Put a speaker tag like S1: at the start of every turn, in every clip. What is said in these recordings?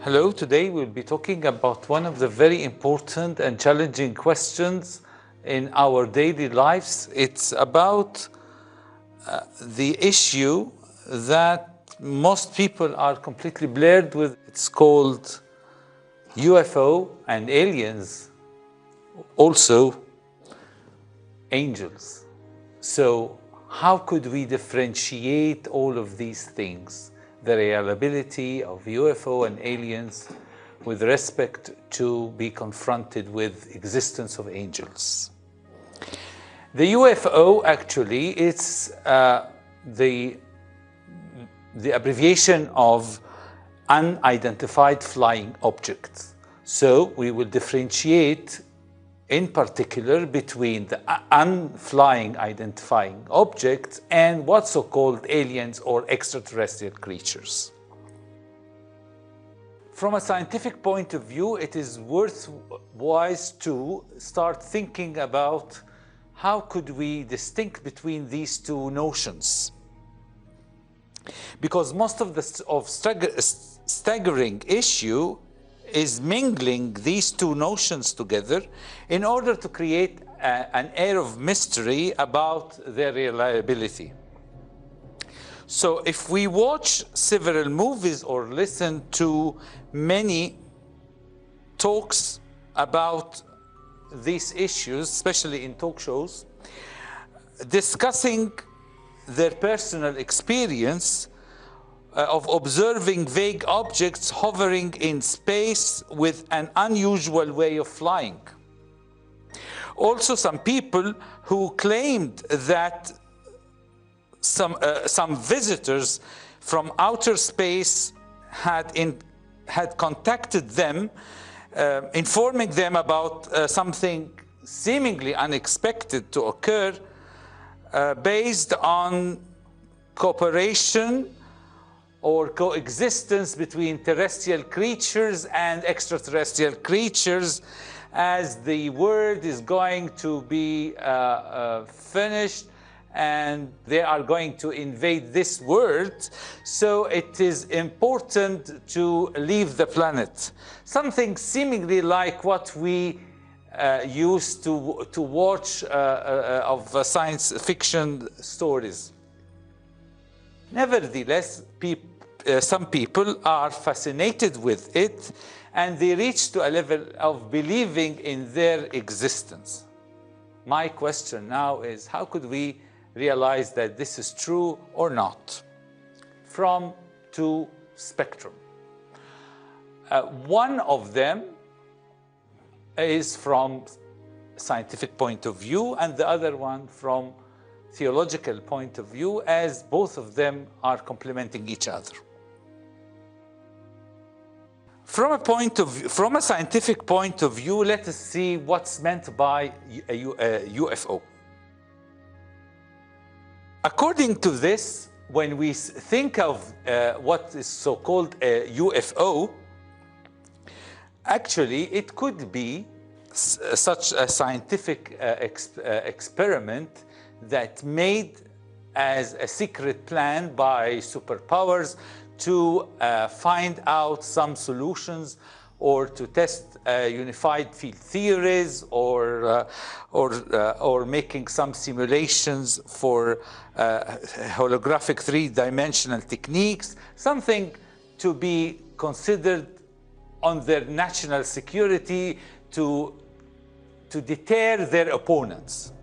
S1: Hello, today we'll be talking about one of the very important and challenging questions in our daily lives. It's about the issue that most people are completely blurred with. It's called UFO and aliens, also angels. So how could we differentiate all of these things? The reliability of UFO and aliens with respect to be confronted with existence of angels. The UFO actually is the abbreviation of unidentified flying objects. So we will differentiate in particular between the unflying identifying objects and what's so-called aliens or extraterrestrial creatures. From a scientific point of view, it is worthwhile to start thinking about how could we distinguish between these two notions. Because most of the staggering issue is mingling these two notions together in order to create an air of mystery about their reliability. So if we watch several movies or listen to many talks about these issues, especially in talk shows, discussing their personal experience of observing vague objects hovering in space with an unusual way of flying. Also, some people who claimed that some visitors from outer space had contacted them, informing them about something seemingly unexpected to occur based on cooperation or coexistence between terrestrial creatures and extraterrestrial creatures, as the world is going to be finished and they are going to invade this world, so it is important to leave the planet. Something seemingly like what we used to watch of science fiction stories. Nevertheless, some people are fascinated with it, and they reach to a level of believing in their existence. My question now is, how could we realize that this is true or not? From two spectrum. One of them is from scientific point of view, and the other one from theological point of view, as both of them are complementing each other. From a scientific point of view, let us see what's meant by a UFO. According to this, when we think of what is so-called a UFO, actually it could be such a scientific experiment that made as a secret plan by superpowers to find out some solutions or to test unified field theories or making some simulations for holographic three-dimensional techniques, something to be considered on their national security to deter their opponents.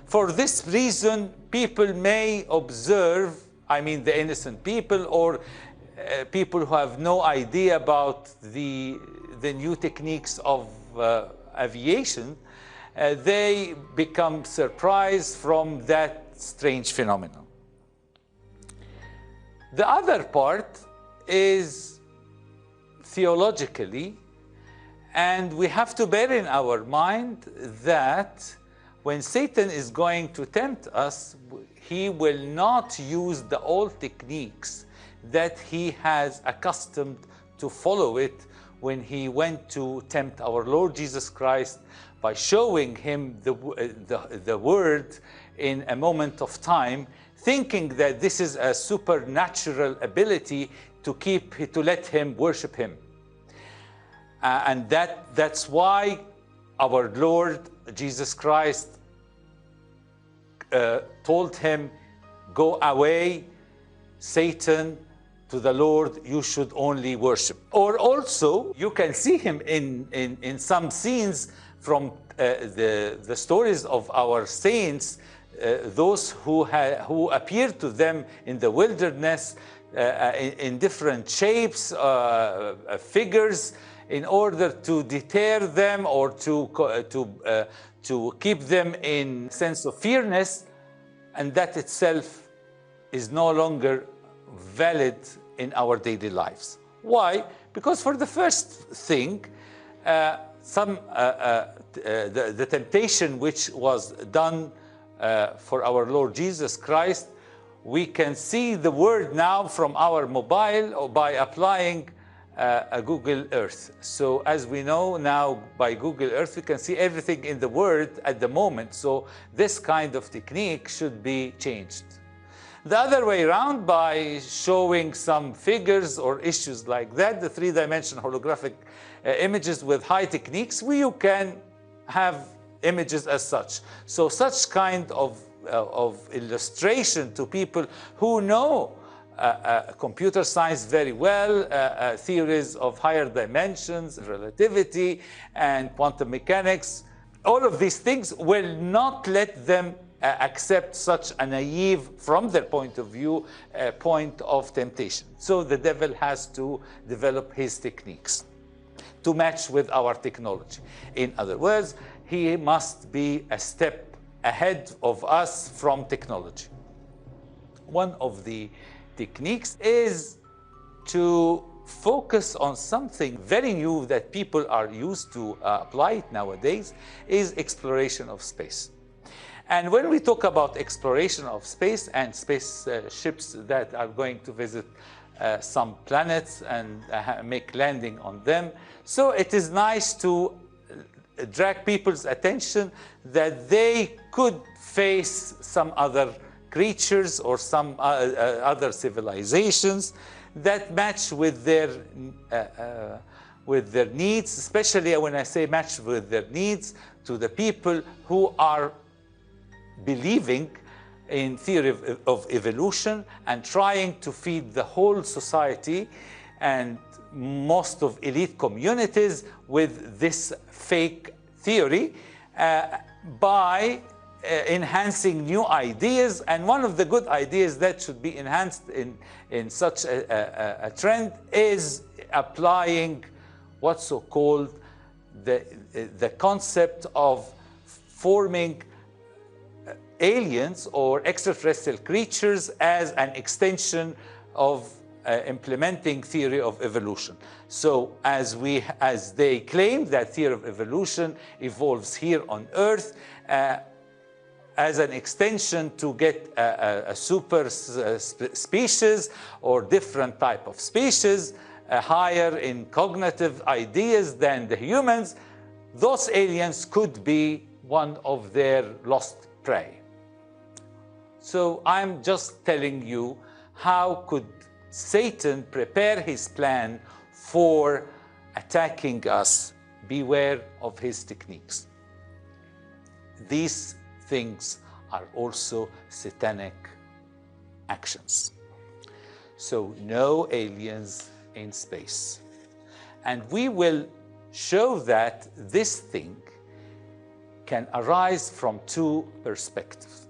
S1: For this reason, people may observe, the innocent people or people who have no idea about the new techniques of aviation, they become surprised from that strange phenomenon. The other part is theologically, and we have to bear in our mind that when Satan is going to tempt us, he will not use the old techniques that he has accustomed to follow it when he went to tempt our Lord Jesus Christ by showing him the word in a moment of time, thinking that this is a supernatural ability to let him worship him. And that's why our Lord Jesus Christ told him, go away, Satan, to the Lord you should only worship. Or also, you can see him in some scenes from the stories of our saints, those who appeared to them in the wilderness in different shapes, figures, in order to deter them or to keep them in sense of fearness, and that itself is no longer valid in our daily lives. Why? Because for the first thing, the temptation which was done for our Lord Jesus Christ, we can see the word now from our mobile or by applying a Google Earth. So as we know now by Google Earth, we can see everything in the word at the moment. So this kind of technique should be changed. The other way around, by showing some figures or issues like that, the three-dimensional holographic images with high techniques, you can have images as such. So such kind of illustration to people who know computer science very well, theories of higher dimensions, relativity, and quantum mechanics, all of these things will not let them accept such a naive, from their point of view, point of temptation. So the devil has to develop his techniques to match with our technology. In other words, he must be a step ahead of us from technology. One of the techniques is to focus on something very new that people are used to apply it nowadays, is exploration of space. And when we talk about exploration of space and spaceships that are going to visit some planets and make landing on them, so it is nice to drag people's attention that they could face some other creatures or some other civilizations that match with their needs, especially when I say match with their needs, to the people who are believing in theory of evolution and trying to feed the whole society and most of elite communities with this fake theory by enhancing new ideas. And one of the good ideas that should be enhanced in such a trend is applying what's so called the concept of forming aliens or extraterrestrial creatures as an extension of implementing theory of evolution. So as they claim that theory of evolution evolves here on Earth as an extension to get a super species or different type of species, higher in cognitive ideas than the humans, those aliens could be one of their lost prey. So I'm just telling you how could Satan prepare his plan for attacking us. Beware of his techniques. These things are also satanic actions. So no aliens in space. And we will show that this thing can arise from two perspectives.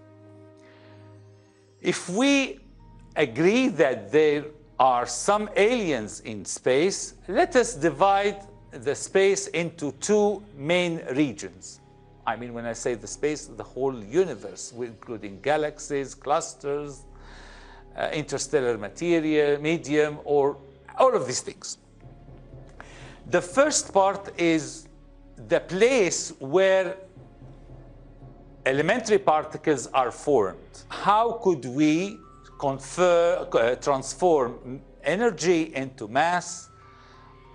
S1: If we agree that there are some aliens in space, let us divide the space into two main regions. I mean, when I say the space, the whole universe, including galaxies, clusters, interstellar material, medium, or all of these things. The first part is the place where elementary particles are formed. How could we transform energy into mass?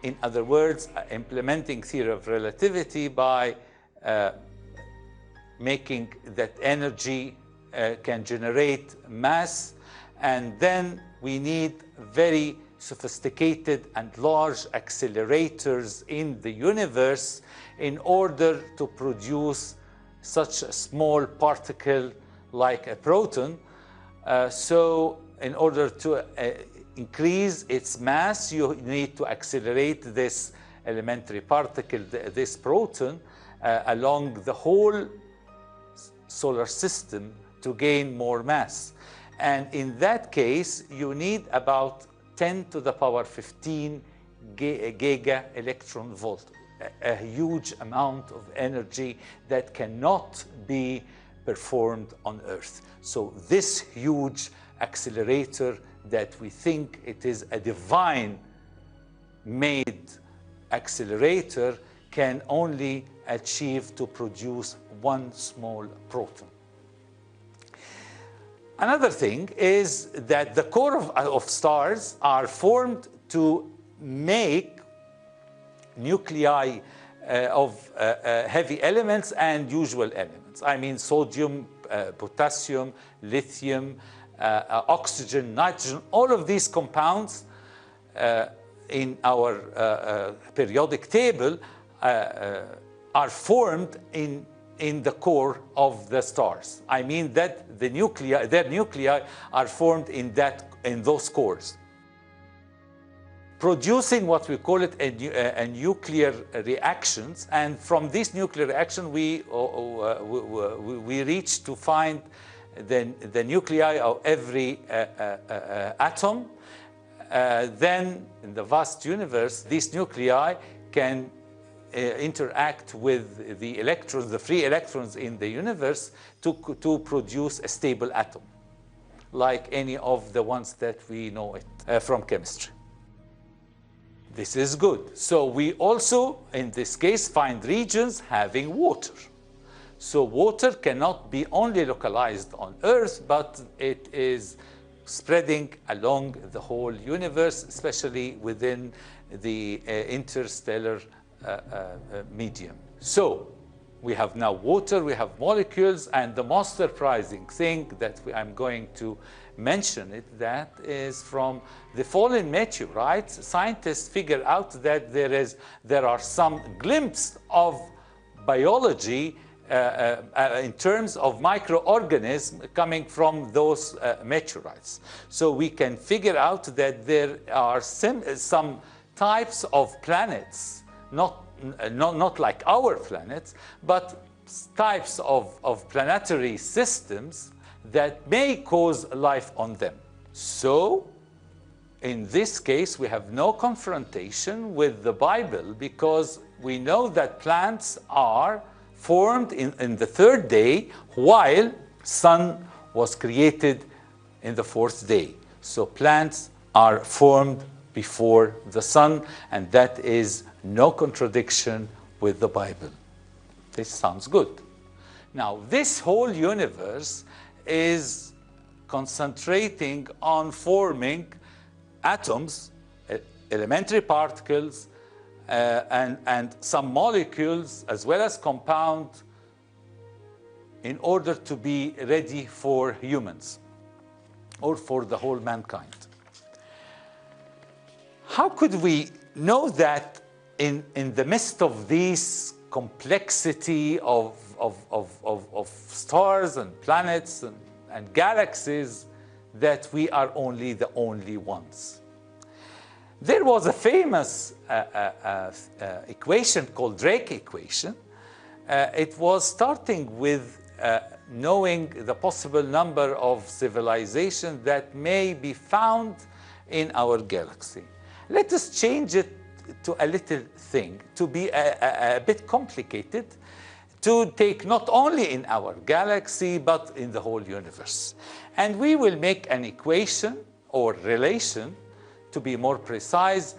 S1: In other words, implementing theory of relativity by making that energy can generate mass, and then we need very sophisticated and large accelerators in the universe in order to produce such a small particle like a proton. So in order to increase its mass, you need to accelerate this elementary particle, this proton, along the whole solar system to gain more mass. And in that case, you need about 10 to the power 15 giga electron volt, a huge amount of energy that cannot be performed on Earth. So this huge accelerator that we think it is a divine made accelerator can only achieve to produce one small proton. Another thing is that the core of stars are formed to make nuclei of heavy elements and usual elements. I mean sodium, potassium, lithium, oxygen, nitrogen, all of these compounds in our periodic table are formed in the core of the stars. I mean that the nuclei, their nuclei are formed in those cores, producing what we call it a nuclear reactions. And from this nuclear reaction, we reach to find the nuclei of every atom. Then in the vast universe, these nuclei can interact with the electrons, the free electrons in the universe, to produce a stable atom, like any of the ones that we know it from chemistry. This is good. So we also, in this case, find regions having water. So water cannot be only localized on Earth, but it is spreading along the whole universe, especially within the interstellar medium. So we have now water, we have molecules, and the most surprising thing that I'm going to mention it, that is from the fallen meteorites. Scientists figure out that there are some glimpses of biology in terms of microorganisms coming from those meteorites. So we can figure out that there are some types of planets, not like our planets, but types of planetary systems that may cause life on them. So in this case, we have no confrontation with the Bible, because we know that plants are formed in the third day, while sun was created in the fourth day. So plants are formed before the sun, and that is no contradiction with the Bible. This sounds good. Now, this whole universe is concentrating on forming atoms, elementary particles, and some molecules, as well as compound, in order to be ready for humans or for the whole mankind. How could we know that in the midst of this complexity of stars and planets and galaxies, that we are the only ones? There was a famous equation called Drake equation. It was starting with knowing the possible number of civilizations that may be found in our galaxy. Let us change it to a little thing, to be a bit complicated, to take not only in our galaxy, but in the whole universe. And we will make an equation or relation, to be more precise,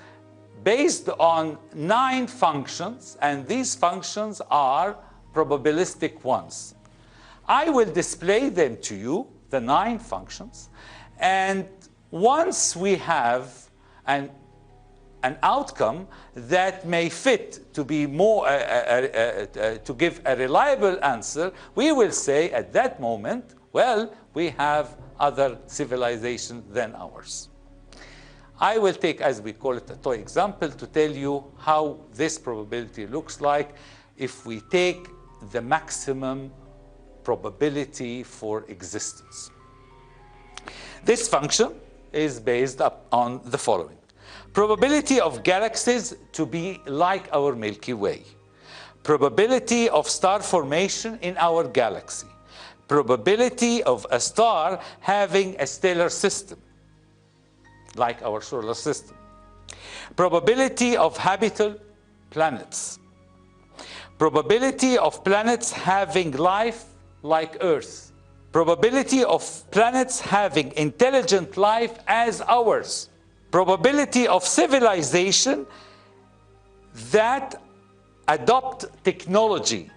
S1: based on 9 functions, and these functions are probabilistic ones. I will display them to you, the 9 functions, and once we have an outcome that may fit to be more to give a reliable answer, we will say at that moment, well, we have other civilizations than ours. I will take, as we call it, a toy example to tell you how this probability looks like if we take the maximum probability for existence. This function is based on the following. Probability of galaxies to be like our Milky Way. Probability of star formation in our galaxy. Probability of a star having a stellar system, like our solar system. Probability of habitable planets. Probability of planets having life like Earth. Probability of planets having intelligent life as ours. Probability of civilization that adopt technology.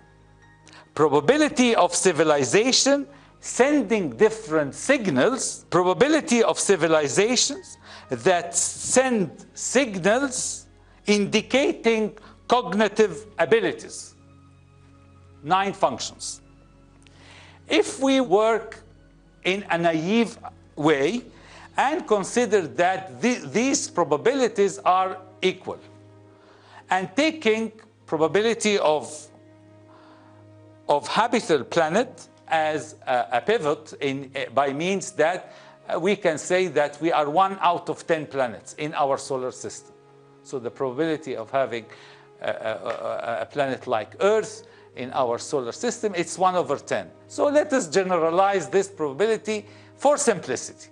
S1: Probability of civilization sending different signals. Probability of civilizations that send signals indicating cognitive abilities. 9 functions. If we work in a naive way and consider that these probabilities are equal, and taking probability of habitable planet as a pivot by means that we can say that we are 1 out of 10 planets in our solar system. So the probability of having a planet like Earth in our solar system, it's 1 over 10. So let us generalize this probability for simplicity.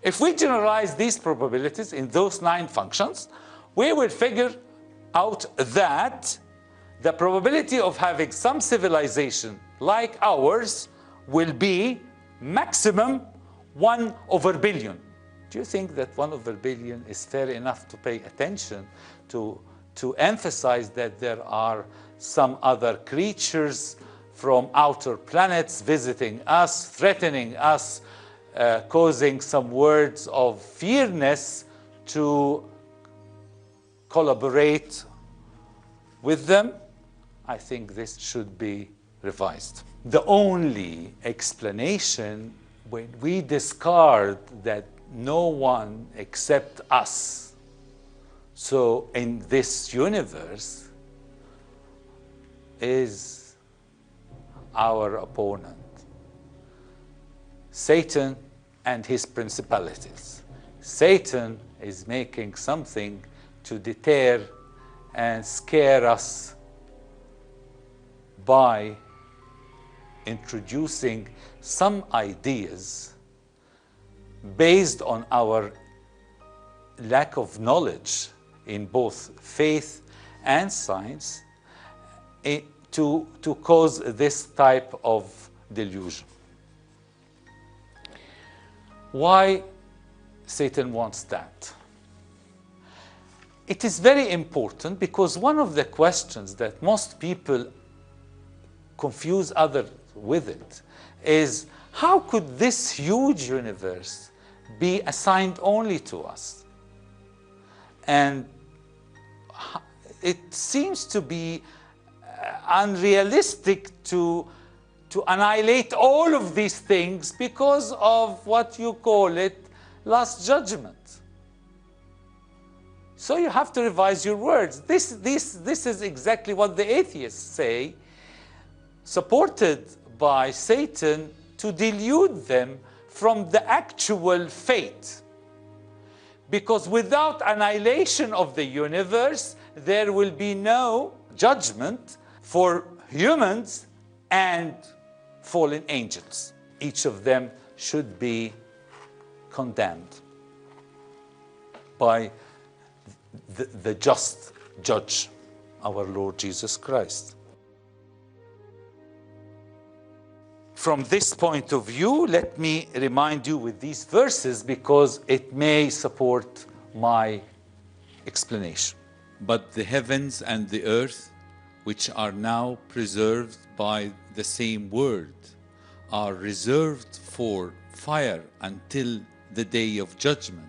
S1: If we generalize these probabilities in those 9 functions, we will figure out that the probability of having some civilization like ours will be maximum 1 over billion. Do you think that 1 over billion is fair enough to pay attention to emphasize that there are some other creatures from outer planets visiting us, threatening us, causing some words of fearness to collaborate with them? I think this should be revised. The only explanation when we discard that no one except us, so in this universe, is our opponent, Satan and his principalities. Satan is making something to deter and scare us by introducing some ideas based on our lack of knowledge in both faith and science to cause this type of delusion. Why Satan wants that? It is very important because one of the questions that most people confuse others with it is, how could this huge universe be assigned only to us? And it seems to be unrealistic to annihilate all of these things because of what you call it last judgment. So you have to revise your words. This is exactly what the atheists say, supported by Satan to delude them from the actual fate. Because without annihilation of the universe, there will be no judgment for humans and fallen angels. Each of them should be condemned by the just judge, our Lord Jesus Christ. From this point of view, let me remind you with these verses because it may support my explanation. But the heavens and the earth, which are now preserved by the same word, are reserved for fire until the day of judgment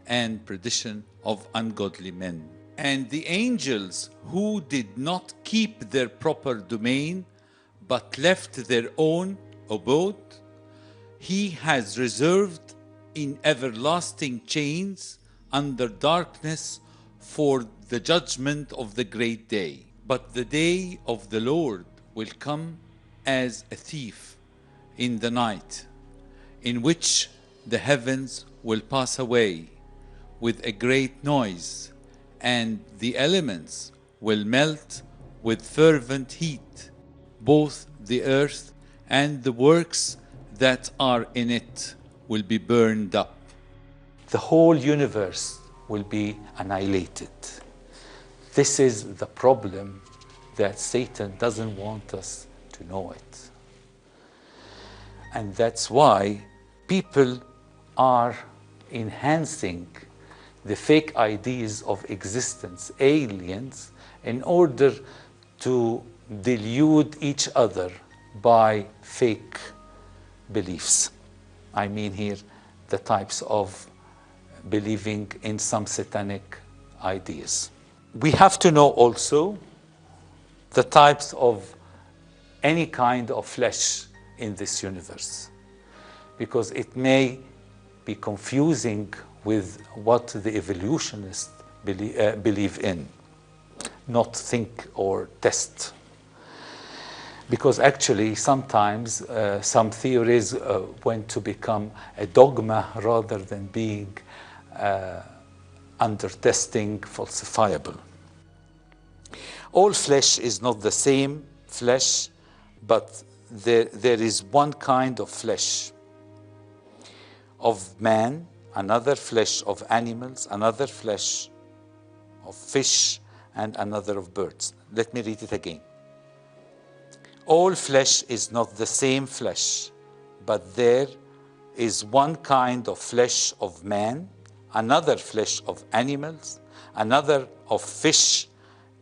S1: and perdition of ungodly men. And the angels who did not keep their proper domain, but left their own abode, he has reserved in everlasting chains under darkness for the judgment of the great day. But the day of the Lord will come as a thief in the night, in which the heavens will pass away with a great noise, and the elements will melt with fervent heat. Both the earth and the works that are in it will be burned up. The whole universe will be annihilated. This is the problem that Satan doesn't want us to know it. And that's why people are enhancing the fake ideas of existence, aliens, in order to delude each other by fake beliefs. I mean here the types of believing in some satanic ideas. We have to know also the types of any kind of flesh in this universe, because it may be confusing with what the evolutionists believe in, not think or test. Because actually sometimes some theories went to become a dogma rather than being under testing falsifiable. All flesh is not the same flesh, but there is one kind of flesh of man, another flesh of animals, another flesh of fish, and another of birds. Let me read it again. All flesh is not the same flesh, but there is one kind of flesh of man, another flesh of animals, another of fish,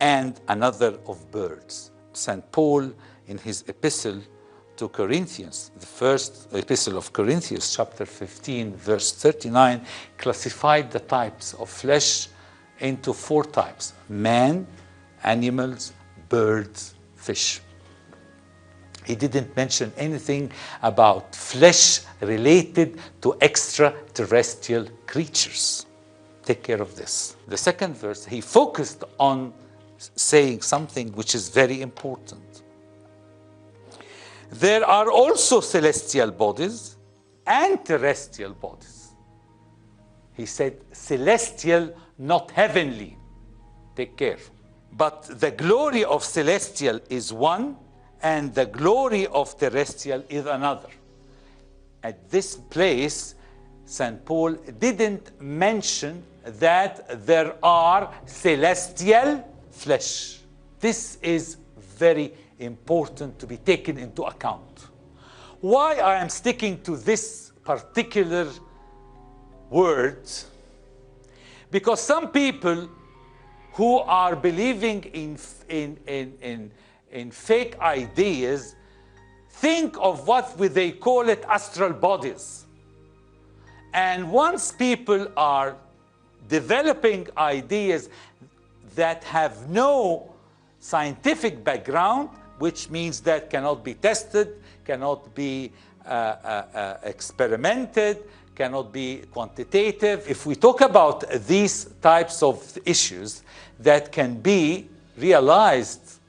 S1: and another of birds. St. Paul, in his epistle to Corinthians, the first epistle of Corinthians, chapter 15, verse 39, classified the types of flesh into 4 types: man, animals, birds, fish. He didn't mention anything about flesh related to extraterrestrial creatures. Take care of this. The second verse, he focused on saying something which is very important. There are also celestial bodies and terrestrial bodies. He said celestial, not heavenly. Take care. But the glory of celestial is one, and the glory of terrestrial is another. At this place, St. Paul didn't mention that there are celestial flesh. This is very important to be taken into account. Why I am sticking to this particular word? Because some people who are believing in fake ideas think of what they call it astral bodies. And once people are developing ideas that have no scientific background, which means that cannot be tested, cannot be experimented, cannot be quantitative. If we talk about these types of issues that can be realized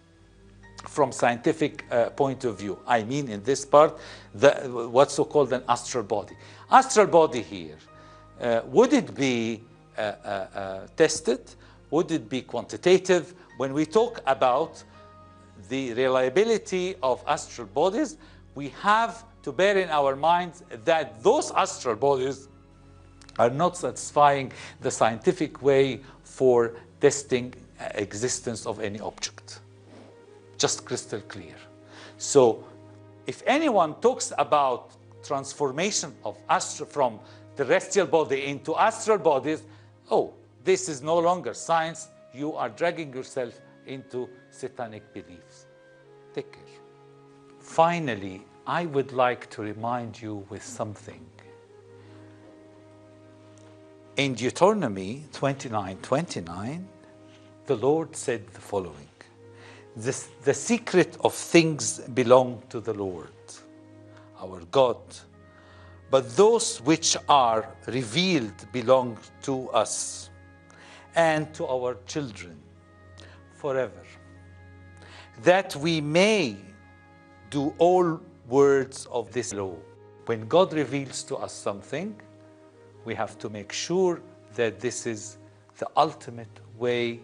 S1: from scientific point of view, I mean in this part, what's so-called an astral body. Astral body here, would it be tested? Would it be quantitative? When we talk about the reliability of astral bodies, we have to bear in our minds that those astral bodies are not satisfying the scientific way for testing existence of any object. Just crystal clear. So if anyone talks about transformation of from terrestrial body into astral bodies, oh, this is no longer science. You are dragging yourself into satanic beliefs. Take care. Finally, I would like to remind you with something. In Deuteronomy 29:29, the Lord said the following: the secret of things belong to the Lord, our God, but those which are revealed belong to us and to our children forever, that we may do all words of this law. When God reveals to us something, we have to make sure that this is the ultimate way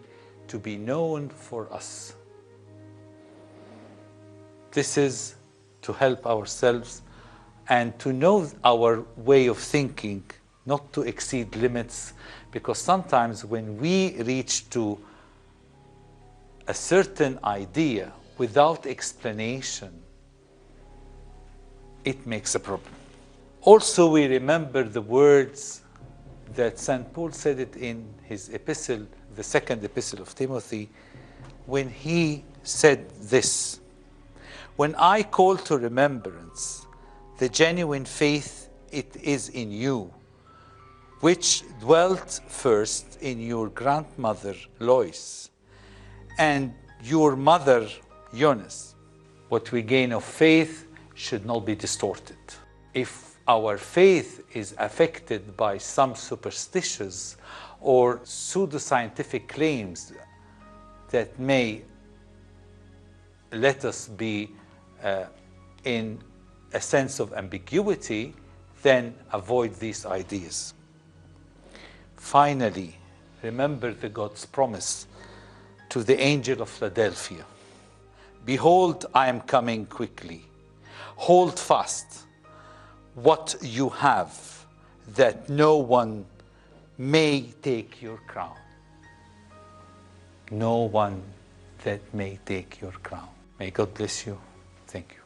S1: to be known for us. This is to help ourselves and to know our way of thinking, not to exceed limits, because sometimes when we reach to a certain idea without explanation, it makes a problem. Also, we remember the words that St. Paul said it in his epistle, the second epistle of Timothy, when he said this: when I call to remembrance the genuine faith it is in you, which dwelt first in your grandmother Lois and your mother Eunice. What we gain of faith should not be distorted. If our faith is affected by some superstitious or pseudoscientific claims that may let us be in a sense of ambiguity, then avoid these ideas. Finally, remember the God's promise to the angel of Philadelphia. Behold, I am coming quickly. Hold fast what you have, that no one may take your crown. No one that may take your crown. May God bless you. Thank you.